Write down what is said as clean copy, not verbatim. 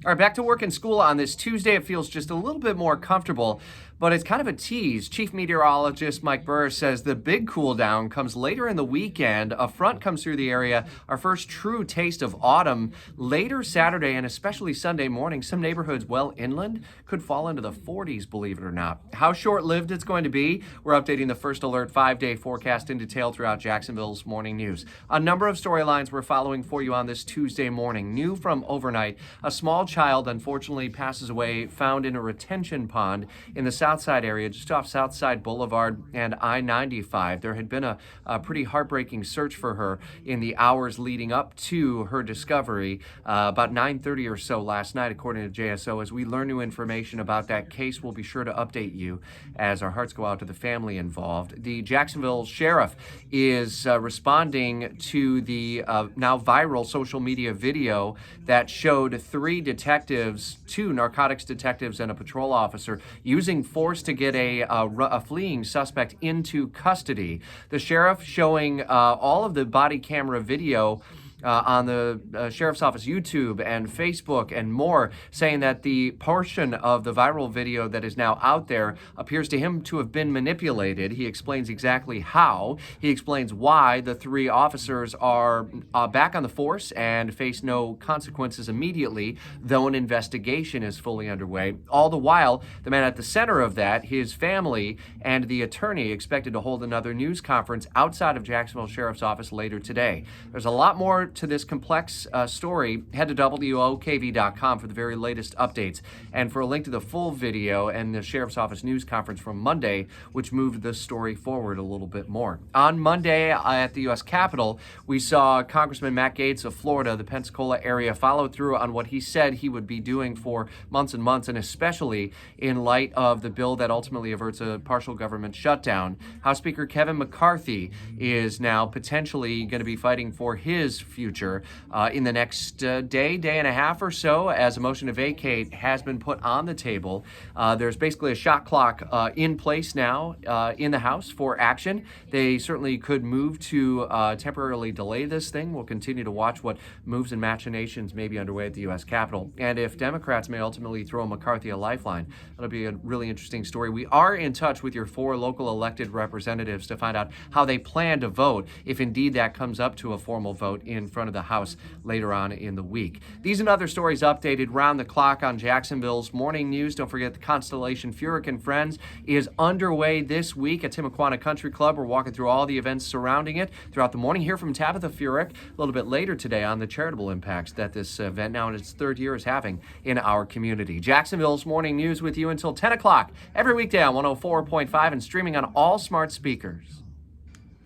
All right, back to work and school on this Tuesday. It feels just a little bit more comfortable, but it's kind of a tease. Chief meteorologist Mike Burr says the big cool down comes later in the weekend. A front comes through the area, our first true taste of autumn later Saturday and especially Sunday morning. Some neighborhoods well inland could fall into the 40s, believe it or not. How short-lived it's going to be, we're updating the First Alert 5-day forecast in detail throughout Jacksonville's morning news. A number of storylines we're following for you on this Tuesday morning. New from overnight, a small child unfortunately passes away, found in a retention pond in the southside area, just off Southside Boulevard and I-95. There had been a pretty heartbreaking search for her in the hours leading up to her discovery, about 9:30 or so last night, according to JSO. As we learn new information about that case, we'll be sure to update you as our hearts go out to the family involved. The Jacksonville Sheriff is responding to the now viral social media video that showed two narcotics detectives and a patrol officer using force to get a fleeing suspect into custody. The sheriff showing all of the body camera video on the Sheriff's Office YouTube and Facebook and more, saying that the portion of the viral video that is now out there appears to him to have been manipulated. He explains exactly how. He explains why the three officers are back on the force and face no consequences immediately, though an investigation is fully underway. All the while, the man at the center of that, his family and the attorney, expected to hold another news conference outside of Jacksonville Sheriff's Office later today. There's a lot more to this complex story. Head to WOKV.com for the very latest updates and for a link to the full video and the Sheriff's Office news conference from Monday, which moved the story forward a little bit more. On Monday at the U.S. Capitol, we saw Congressman Matt Gaetz of Florida, the Pensacola area, follow through on what he said he would be doing for months and months, and especially in light of the bill that ultimately averts a partial government shutdown. House Speaker Kevin McCarthy is now potentially going to be fighting for his future in the next day and a half or so, as a motion to vacate has been put on the table. There's basically a shot clock in place now in the House for action. They certainly could move to temporarily delay this thing. We'll continue to watch what moves and machinations may be underway at the U.S. Capitol. And if Democrats may ultimately throw McCarthy a lifeline, that'll be a really interesting story. We are in touch with your 4 local elected representatives to find out how they plan to vote, if indeed that comes up to a formal vote in front of the House later on in the week. These and other stories updated round the clock on Jacksonville's morning news. Don't forget the Constellation Furyk and Friends is underway this week at Timuquana Country Club. We're walking through all the events surrounding it throughout the morning. Hear from Tabitha Furyk a little bit later today on the charitable impacts that this event, now in its 3rd year, is having in our community. Jacksonville's morning news with you until 10 o'clock every weekday on 104.5 and streaming on all smart speakers.